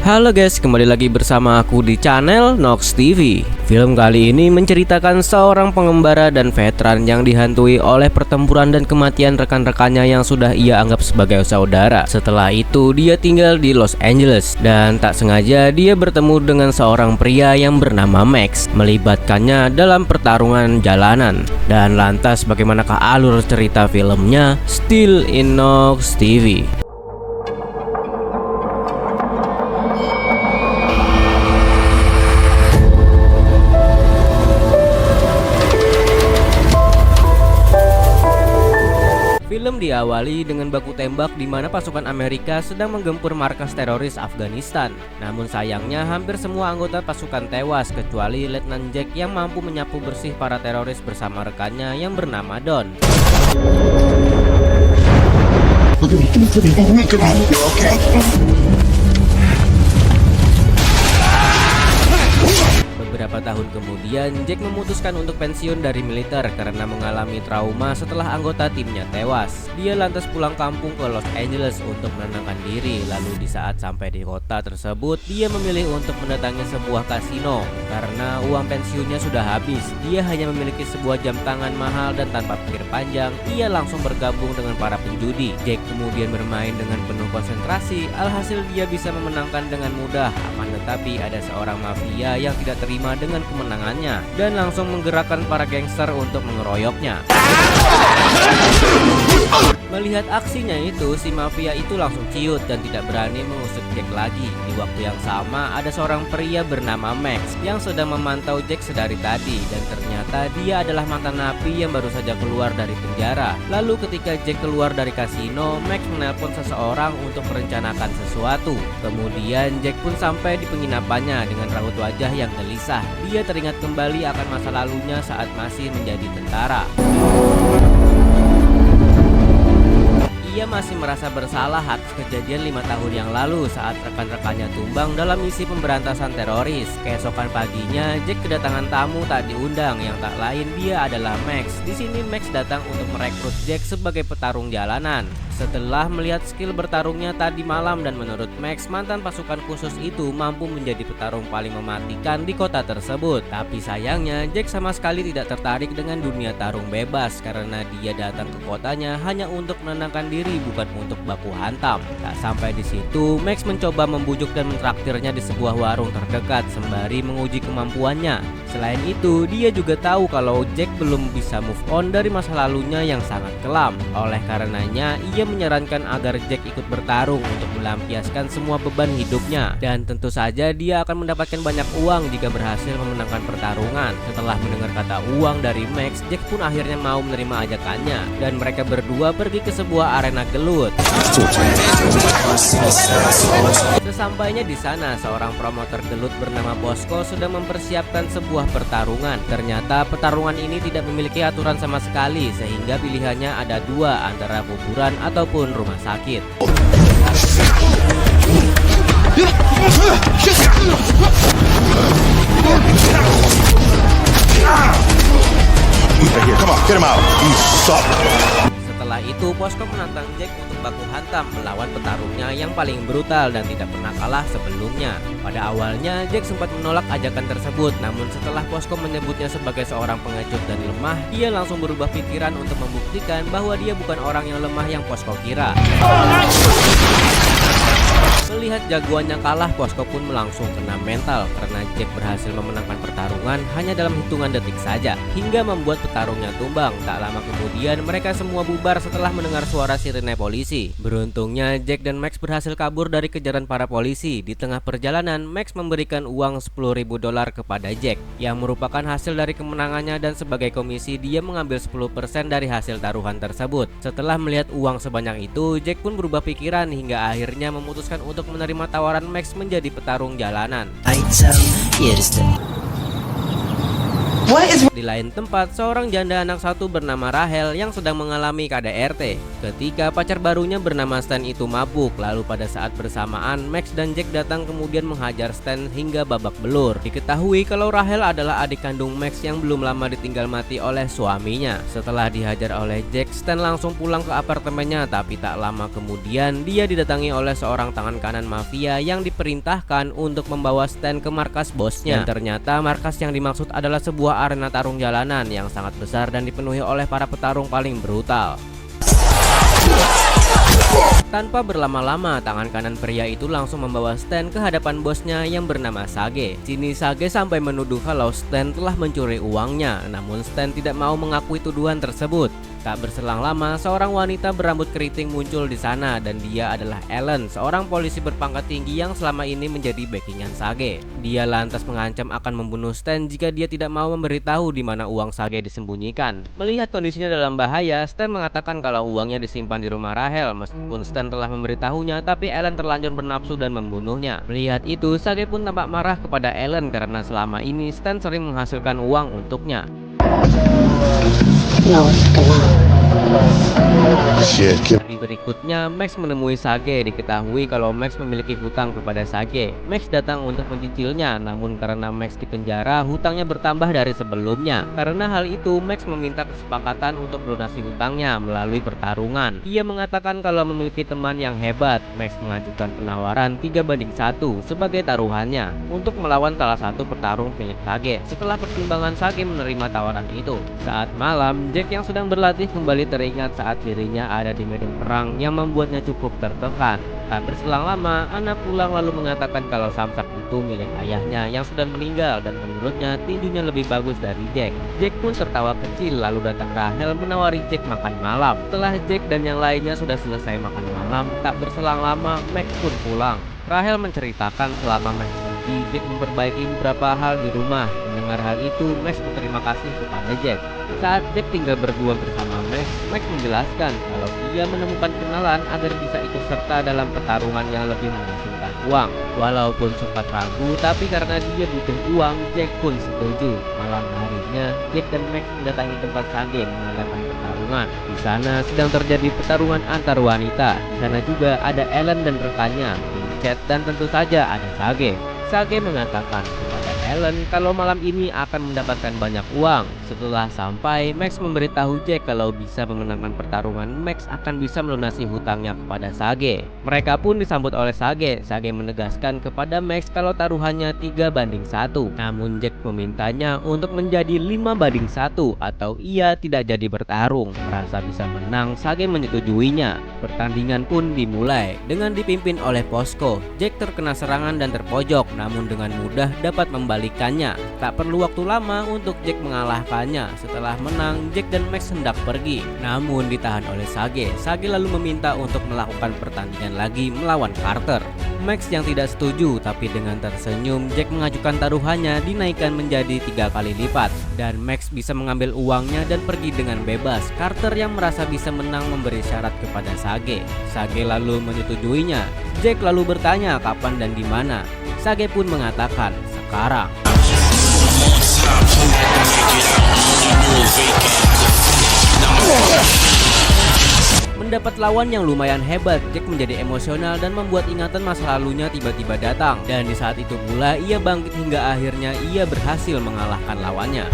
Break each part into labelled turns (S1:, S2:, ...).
S1: Halo guys, kembali lagi bersama aku di channel Nox TV. Film kali ini menceritakan seorang pengembara dan veteran yang dihantui oleh pertempuran dan kematian rekan-rekannya yang sudah ia anggap sebagai saudara. Setelah itu dia tinggal di Los Angeles dan tak sengaja dia bertemu dengan seorang pria yang bernama Max, melibatkannya dalam pertarungan jalanan. Dan lantas bagaimanakah alur cerita filmnya? Still in Nox TV. Film diawali dengan baku tembak di mana pasukan Amerika sedang menggempur markas teroris Afghanistan. Namun sayangnya hampir semua anggota pasukan tewas kecuali Letnan Jack yang mampu menyapu bersih para teroris bersama rekannya yang bernama Don. Beberapa tahun kemudian, Jack memutuskan untuk pensiun dari militer karena mengalami trauma setelah anggota timnya tewas. Dia lantas pulang kampung ke Los Angeles untuk menenangkan diri. Lalu di saat sampai di kota tersebut, dia memilih untuk mendatangi sebuah kasino. Karena uang pensiunnya sudah habis, dia hanya memiliki sebuah jam tangan mahal dan tanpa pikir panjang, ia langsung bergabung dengan para penjudi. Jack kemudian bermain dengan penuh konsentrasi, alhasil dia bisa memenangkan dengan mudah. Akan tetapi ada seorang mafia yang tidak terima dengan kemenangannya dan langsung menggerakkan para gangster untuk mengeroyoknya. Melihat aksinya itu, si mafia itu langsung ciut dan tidak berani mengusut Jack lagi. Di waktu yang sama, ada seorang pria bernama Max yang sedang memantau Jack sedari tadi, dan ternyata dia adalah mantan napi yang baru saja keluar dari penjara. Lalu ketika Jack keluar dari kasino, Max menelpon seseorang untuk merencanakan sesuatu. Kemudian Jack pun sampai di penginapannya dengan raut wajah yang gelisah. Dia teringat kembali akan masa lalunya saat masih menjadi tentara. Ia masih merasa bersalah atas kejadian 5 tahun yang lalu saat rekan-rekannya tumbang dalam misi pemberantasan teroris. Keesokan paginya, Jack kedatangan tamu tak diundang yang tak lain dia adalah Max. Di sini Max datang untuk merekrut Jack sebagai petarung jalanan. Setelah melihat skill bertarungnya tadi malam dan menurut Max, mantan pasukan khusus itu mampu menjadi petarung paling mematikan di kota tersebut. Tapi sayangnya Jack sama sekali tidak tertarik dengan dunia tarung bebas karena dia datang ke kotanya hanya untuk menenangkan diri, bukan untuk baku hantam. Tak sampai di situ, Max mencoba membujuk dan mentraktirnya di sebuah warung terdekat sembari menguji kemampuannya. Selain itu, dia juga tahu kalau Jack belum bisa move on dari masa lalunya yang sangat kelam. Oleh karenanya, ia menyarankan agar Jack ikut bertarung untuk melampiaskan semua beban hidupnya. Dan tentu saja dia akan mendapatkan banyak uang jika berhasil memenangkan pertarungan. Setelah mendengar kata uang dari Max, Jack pun akhirnya mau menerima ajakannya. Dan mereka berdua pergi ke sebuah arena gelut. Sesampainya di sana, seorang promotor gelut bernama Bosco sedang mempersiapkan sebuah pertarungan. Ternyata pertarungan ini tidak memiliki aturan sama sekali, sehingga pilihannya ada dua, antara kuburan ataupun rumah sakit. Setelah itu, Bosco menantang Jack untuk baku hantam melawan petarungnya yang paling brutal dan tidak pernah kalah sebelumnya. Pada awalnya, Jack sempat menolak ajakan tersebut, namun setelah Bosco menyebutnya sebagai seorang pengecut dan lemah, dia langsung berubah pikiran untuk membuktikan bahwa dia bukan orang yang lemah yang Bosco kira. Melihat jagoannya kalah, Bosco pun langsung kena mental karena Jack berhasil memenangkan pertarungan hanya dalam hitungan detik saja, hingga membuat petarungnya tumbang. Tak lama kemudian mereka semua bubar setelah mendengar suara sirene polisi. Beruntungnya Jack dan Max berhasil kabur dari kejaran para polisi. Di tengah perjalanan, Max memberikan uang $10.000 kepada Jack yang merupakan hasil dari kemenangannya, dan sebagai komisi dia mengambil 10% dari hasil taruhan tersebut. Setelah melihat uang sebanyak itu, Jack pun berubah pikiran hingga akhirnya memutuskan untuk menerima tawaran Max menjadi petarung jalanan. Di lain tempat, seorang janda anak satu bernama Rahel yang sedang mengalami KDRT ketika pacar barunya bernama Stan itu mabuk. Lalu pada saat bersamaan, Max dan Jack datang kemudian menghajar Stan hingga babak belur. Diketahui kalau Rahel adalah adik kandung Max yang belum lama ditinggal mati oleh suaminya. Setelah dihajar oleh Jack, Stan langsung pulang ke apartemennya, tapi tak lama kemudian dia didatangi oleh seorang tangan kanan mafia yang diperintahkan untuk membawa Stan ke markas bosnya. Dan ternyata markas yang dimaksud adalah sebuah arena tarung jalanan yang sangat besar dan dipenuhi oleh para petarung paling brutal. Tanpa berlama-lama, tangan kanan pria itu langsung membawa Stan ke hadapan bosnya yang bernama Sage. Sini Sage sampai menuduh kalau Stan telah mencuri uangnya, namun Stan tidak mau mengakui tuduhan tersebut. Tak berselang lama, seorang wanita berambut keriting muncul di sana dan dia adalah Ellen, seorang polisi berpangkat tinggi yang selama ini menjadi backingan Sage. Dia lantas mengancam akan membunuh Stan jika dia tidak mau memberitahu di mana uang Sage disembunyikan. Melihat kondisinya dalam bahaya, Stan mengatakan kalau uangnya disimpan di rumah Rahel. Meskipun Stan telah memberitahunya, tapi Ellen terlanjur bernafsu dan membunuhnya. Melihat itu, Sage pun tampak marah kepada Ellen karena selama ini Stan sering menghasilkan uang untuknya. Hari berikutnya, Max menemui Sage. Diketahui kalau Max memiliki hutang kepada Sage. Max datang untuk mencicilnya, namun karena Max di penjara, hutangnya bertambah dari sebelumnya. Karena hal itu, Max meminta kesepakatan untuk melunasi hutangnya melalui pertarungan. Ia mengatakan kalau memiliki teman yang hebat. Max mengajukan penawaran 3-1 sebagai taruhannya untuk melawan salah satu petarung milik Sage. Setelah pertimbangan, Sage menerima tawaran itu. Saat malam, Jack yang sedang berlatih kembali teringat saat dirinya ada di medan perang yang membuatnya cukup tertekan. Tak berselang lama, Anna pulang lalu mengatakan kalau samsak itu milik ayahnya yang sudah meninggal dan menurutnya tinjunya lebih bagus dari Jack. Jack pun tertawa kecil lalu datang Rahel menawari Jack makan malam. Setelah Jack dan yang lainnya sudah selesai makan malam, tak berselang lama Max pun pulang. Rahel menceritakan selama Max pergi, Jack memperbaiki beberapa hal di rumah. Mendengar hal itu, Max berterima kasih kepada Jack. Saat Jack tinggal berdua bersama Max menjelaskan kalau ia menemukan kenalan agar bisa ikut serta dalam pertarungan yang lebih menghasilkan uang. Walaupun sempat ragu, tapi karena dia butuh uang, Jack pun setuju. Malam harinya, Jack dan Max mendatangi tempat Sage mengadakan pertarungan. Di sana sedang terjadi pertarungan antar wanita. Di sana juga ada Ellen dan rekannya, Vincent, dan tentu saja ada Sage. Sage mengatakan kepada Ellen kalau malam ini akan mendapatkan banyak uang. Setelah sampai, Max memberitahu Jack kalau bisa memenangkan pertarungan, Max akan bisa melunasi hutangnya kepada Sage. Mereka pun disambut oleh Sage. Sage menegaskan kepada Max kalau taruhannya 3-1. Namun Jack memintanya untuk menjadi 5-1 atau ia tidak jadi bertarung. Merasa bisa menang, Sage menyetujuinya. Pertandingan pun dimulai dengan dipimpin oleh Posko. Jack terkena serangan dan terpojok, namun dengan mudah dapat membalikannya. Tak perlu waktu lama untuk Jack mengalahkannya. Setelah menang, Jack dan Max hendak pergi, namun ditahan oleh Sage. Sage lalu meminta untuk melakukan pertandingan lagi melawan Carter. Max yang tidak setuju, tapi dengan tersenyum Jack mengajukan taruhannya dinaikkan menjadi 3 kali lipat dan Max bisa mengambil uangnya dan pergi dengan bebas. Carter yang merasa bisa menang memberi syarat kepada Sage. Sage lalu menyetujuinya. Jack lalu bertanya kapan dan di mana. Sage pun mengatakan sekarang. Mendapat lawan yang lumayan hebat, Jack menjadi emosional dan membuat ingatan masa lalunya tiba-tiba datang. Dan di saat itu pula ia bangkit hingga akhirnya ia berhasil mengalahkan lawannya.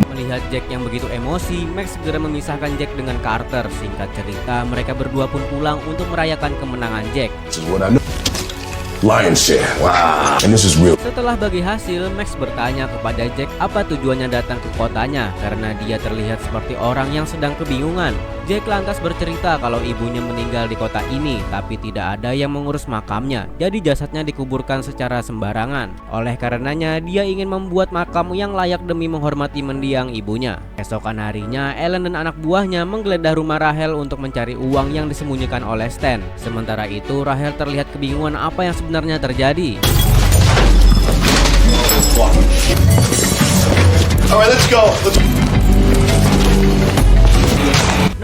S1: Melihat Jack yang begitu emosi, Max segera memisahkan Jack dengan Carter. Singkat cerita, mereka berdua pun pulang untuk merayakan kemenangan Jack.
S2: Lion's share. Wow. And this is real.
S1: Setelah bagi hasil, Max bertanya kepada Jack apa tujuannya datang ke kotanya karena dia terlihat seperti orang yang sedang kebingungan. Jack lantas bercerita kalau ibunya meninggal di kota ini, tapi tidak ada yang mengurus makamnya. Jadi jasadnya dikuburkan secara sembarangan. Oleh karenanya, dia ingin membuat makam yang layak demi menghormati mendiang ibunya. Esokan harinya, Ellen dan anak buahnya menggeledah rumah Rahel untuk mencari uang yang disembunyikan oleh Stan. Sementara itu, Rahel terlihat kebingungan apa yang sebenarnya terjadi.
S2: Alright, let's go.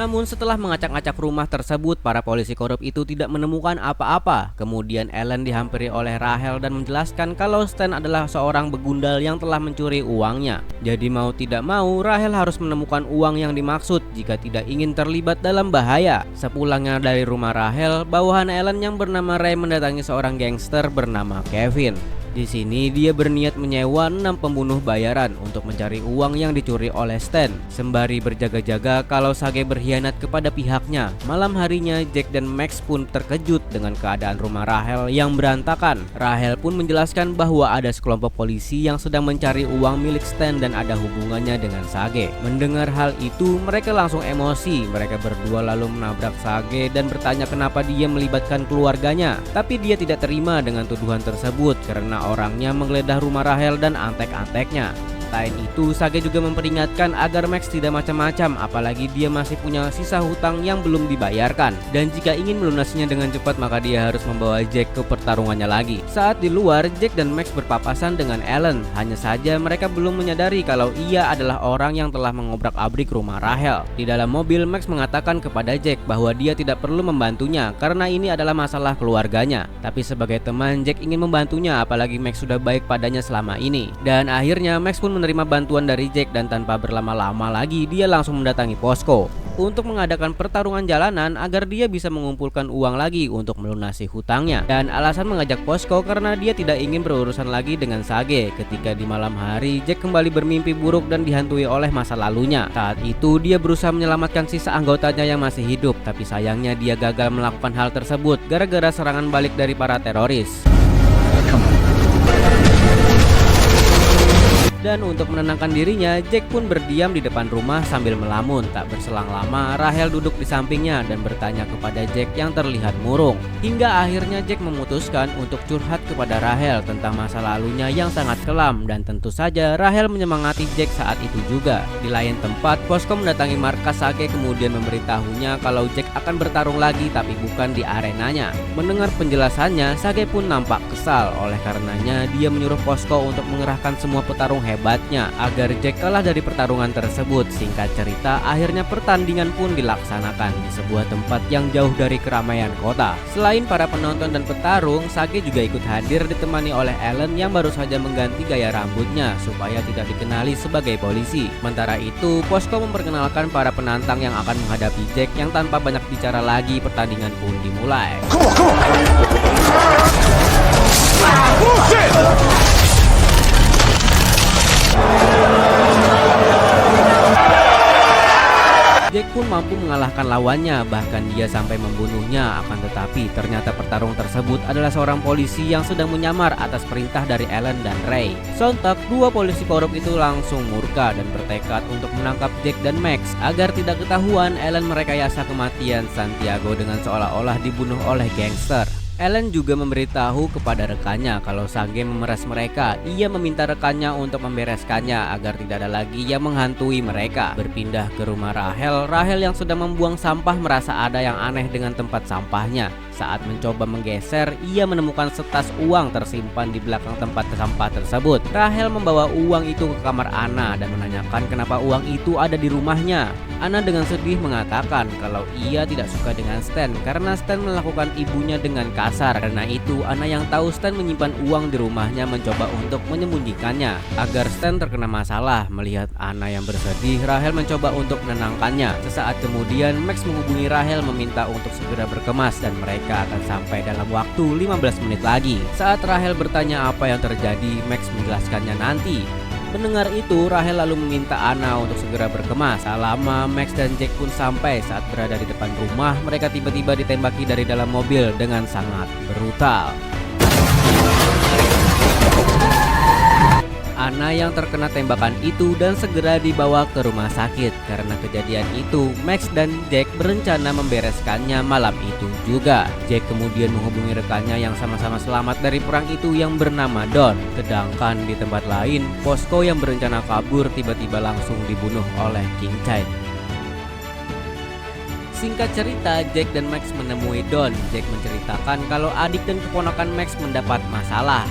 S1: Namun setelah mengacak-acak rumah tersebut, para polisi korup itu tidak menemukan apa-apa. Kemudian Ellen dihampiri oleh Rahel dan menjelaskan kalau Stan adalah seorang begundal yang telah mencuri uangnya. Jadi mau tidak mau, Rahel harus menemukan uang yang dimaksud jika tidak ingin terlibat dalam bahaya. Sepulangnya dari rumah Rahel, bawahan Ellen yang bernama Ray mendatangi seorang gangster bernama Kevin. Di sini dia berniat menyewa 6 pembunuh bayaran untuk mencari uang yang dicuri oleh Stan, sembari berjaga-jaga kalau Sage berkhianat kepada pihaknya. Malam harinya Jack dan Max pun terkejut dengan keadaan rumah Rahel yang berantakan. Rahel pun menjelaskan bahwa ada sekelompok polisi yang sedang mencari uang milik Stan dan ada hubungannya dengan Sage. Mendengar hal itu, mereka langsung emosi. Mereka berdua lalu menabrak Sage dan bertanya kenapa dia melibatkan keluarganya. Tapi dia tidak terima dengan tuduhan tersebut karena orangnya menggeledah rumah Rahel dan antek-anteknya. Selain itu, Sage juga memperingatkan agar Max tidak macam-macam, apalagi dia masih punya sisa hutang yang belum dibayarkan. Dan jika ingin melunasinya dengan cepat, maka dia harus membawa Jack ke pertarungannya lagi. Saat di luar, Jack dan Max berpapasan dengan Ellen. Hanya saja mereka belum menyadari kalau ia adalah orang yang telah mengobrak-abrik rumah Rahel. Di dalam mobil, Max mengatakan kepada Jack bahwa dia tidak perlu membantunya karena ini adalah masalah keluarganya. Tapi sebagai teman, Jack ingin membantunya, apalagi Max sudah baik padanya selama ini. Dan akhirnya Max pun menerima bantuan dari Jack dan tanpa berlama-lama lagi dia langsung mendatangi posko untuk mengadakan pertarungan jalanan agar dia bisa mengumpulkan uang lagi untuk melunasi hutangnya. Dan alasan mengajak posko karena dia tidak ingin berurusan lagi dengan Sage. Ketika di malam hari, Jack kembali bermimpi buruk dan dihantui oleh masa lalunya. Saat itu dia berusaha menyelamatkan sisa anggotanya yang masih hidup, tapi sayangnya dia gagal melakukan hal tersebut gara-gara serangan balik dari para teroris. Dan untuk menenangkan dirinya, Jack pun berdiam di depan rumah sambil melamun. Tak berselang lama, Rahel duduk di sampingnya dan bertanya kepada Jack yang terlihat murung. Hingga akhirnya Jack memutuskan untuk curhat kepada Rahel tentang masa lalunya yang sangat kelam. Dan tentu saja Rahel menyemangati Jack saat itu juga. Di lain tempat, posko mendatangi markas Sage kemudian memberitahunya kalau Jack akan bertarung lagi tapi bukan di arenanya. Mendengar penjelasannya, Sage pun nampak kesal. Oleh karenanya dia menyuruh posko untuk mengerahkan semua petarung hebatnya agar Jack kalah dari pertarungan tersebut. Singkat cerita, akhirnya pertandingan pun dilaksanakan di sebuah tempat yang jauh dari keramaian kota. Selain para penonton dan petarung, Sage juga ikut hadir ditemani oleh Ellen yang baru saja mengganti gaya rambutnya supaya tidak dikenali sebagai polisi. Sementara itu, posko memperkenalkan para penantang yang akan menghadapi Jack yang tanpa banyak bicara lagi pertandingan pun dimulai. Jack pun mampu mengalahkan lawannya, bahkan dia sampai membunuhnya. Akan tetapi ternyata pertarung tersebut adalah seorang polisi yang sedang menyamar atas perintah dari Ellen dan Ray. Sontak, dua polisi korup itu langsung murka dan bertekad untuk menangkap Jack dan Max. Agar tidak ketahuan, Ellen merekayasa kematian Santiago dengan seolah-olah dibunuh oleh gangster. Ellen juga memberitahu kepada rekannya kalau Sage memeras mereka. Ia meminta rekannya untuk membereskannya agar tidak ada lagi yang menghantui mereka. Berpindah ke rumah Rahel, Rahel yang sedang membuang sampah merasa ada yang aneh dengan tempat sampahnya. Saat mencoba menggeser, ia menemukan setas uang tersimpan di belakang tempat sampah tersebut. Rahel membawa uang itu ke kamar Anna dan menanyakan kenapa uang itu ada di rumahnya. Anna dengan sedih mengatakan kalau ia tidak suka dengan Stan karena Stan melakukan ibunya dengan kasar. Karena itu, Anna yang tahu Stan menyimpan uang di rumahnya mencoba untuk menyembunyikannya agar Stan terkena masalah. Melihat Anna yang bersedih, Rahel mencoba untuk menenangkannya. Sesaat kemudian, Max menghubungi Rahel meminta untuk segera berkemas dan mereka akan sampai dalam waktu 15 menit lagi. Saat Rahel bertanya apa yang terjadi, Max menjelaskannya nanti. Mendengar itu, Rahel lalu meminta Anna untuk segera berkemas. Tak lama, Max dan Jack pun sampai. Saat berada di depan rumah, mereka tiba-tiba ditembaki dari dalam mobil dengan sangat brutal. Anna yang terkena tembakan itu dan segera dibawa ke rumah sakit. Karena kejadian itu, Max dan Jack berencana membereskannya malam itu juga. Jack kemudian menghubungi rekannya yang sama-sama selamat dari perang itu yang bernama Don. Sedangkan di tempat lain, posko yang berencana kabur tiba-tiba langsung dibunuh oleh King Chai. Singkat cerita, Jack dan Max menemui Don. Jack menceritakan kalau adik dan keponakan Max mendapat masalah.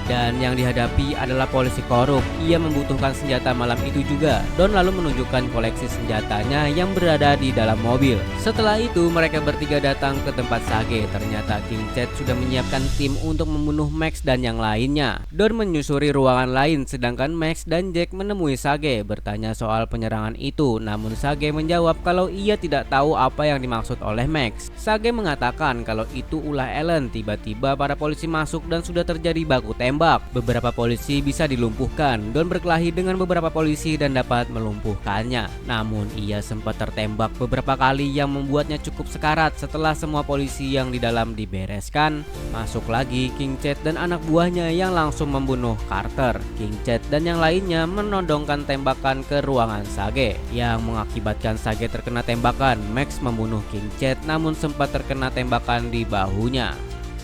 S1: Dan yang dihadapi adalah polisi korup. Ia membutuhkan senjata malam itu juga. Don lalu menunjukkan koleksi senjatanya yang berada di dalam mobil. Setelah itu mereka bertiga datang ke tempat Sage. Ternyata King Chad sudah menyiapkan tim untuk membunuh Max dan yang lainnya. Don menyusuri ruangan lain sedangkan Max dan Jack menemui Sage bertanya soal penyerangan itu. Namun Sage menjawab kalau ia tidak tahu apa yang dimaksud oleh Max. Sage mengatakan kalau itu ulah Ellen. Tiba-tiba para polisi masuk dan sudah terjadi baku tembak. Beberapa polisi bisa dilumpuhkan. Don berkelahi dengan beberapa polisi dan dapat melumpuhkannya. Namun ia sempat tertembak beberapa kali yang membuatnya cukup sekarat. Setelah semua polisi yang di dalam dibereskan, masuk lagi King Chad dan anak buahnya yang langsung membunuh Carter. King Chad dan yang lainnya menodongkan tembakan ke ruangan Sage yang mengakibatkan Sage terkena tembakan. Max membunuh King Chad namun sempat terkena tembakan di bahunya.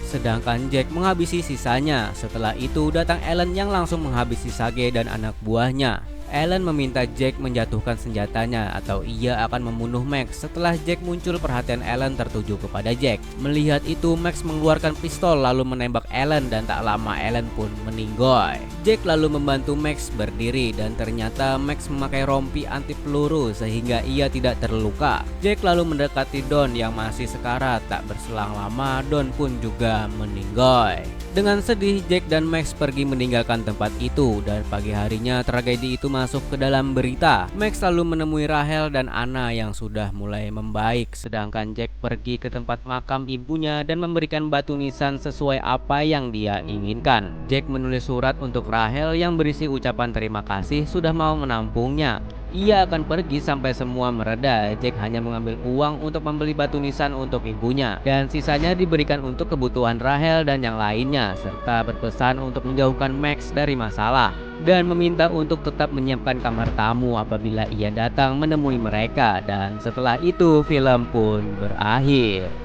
S1: Sedangkan Jack menghabisi sisanya. Setelah itu datang Ellen yang langsung menghabisi Sage dan anak buahnya. Ellen meminta Jack menjatuhkan senjatanya atau ia akan membunuh Max. Setelah Jack muncul, perhatian Ellen tertuju kepada Jack. Melihat itu, Max mengeluarkan pistol lalu menembak Ellen dan tak lama Ellen pun meninggoy. Jack lalu membantu Max berdiri dan ternyata Max memakai rompi anti peluru sehingga ia tidak terluka. Jack lalu mendekati Don yang masih sekarat. Tak berselang lama Don pun juga meninggoy. Dengan sedih, Jack dan Max pergi meninggalkan tempat itu dan pagi harinya tragedi itu masuk ke dalam berita. Max lalu menemui Rahel dan Anna yang sudah mulai membaik, sedangkan Jack pergi ke tempat makam ibunya dan memberikan batu nisan sesuai apa yang dia inginkan. Jack menulis surat untuk Rahel yang berisi ucapan terima kasih sudah mau menampungnya. Ia akan pergi sampai semua mereda. Jack hanya mengambil uang untuk membeli batu nisan untuk ibunya dan sisanya diberikan untuk kebutuhan Rahel dan yang lainnya, serta berpesan untuk menjauhkan Max dari masalah dan meminta untuk tetap menyiapkan kamar tamu apabila ia datang menemui mereka. Dan setelah itu film pun berakhir.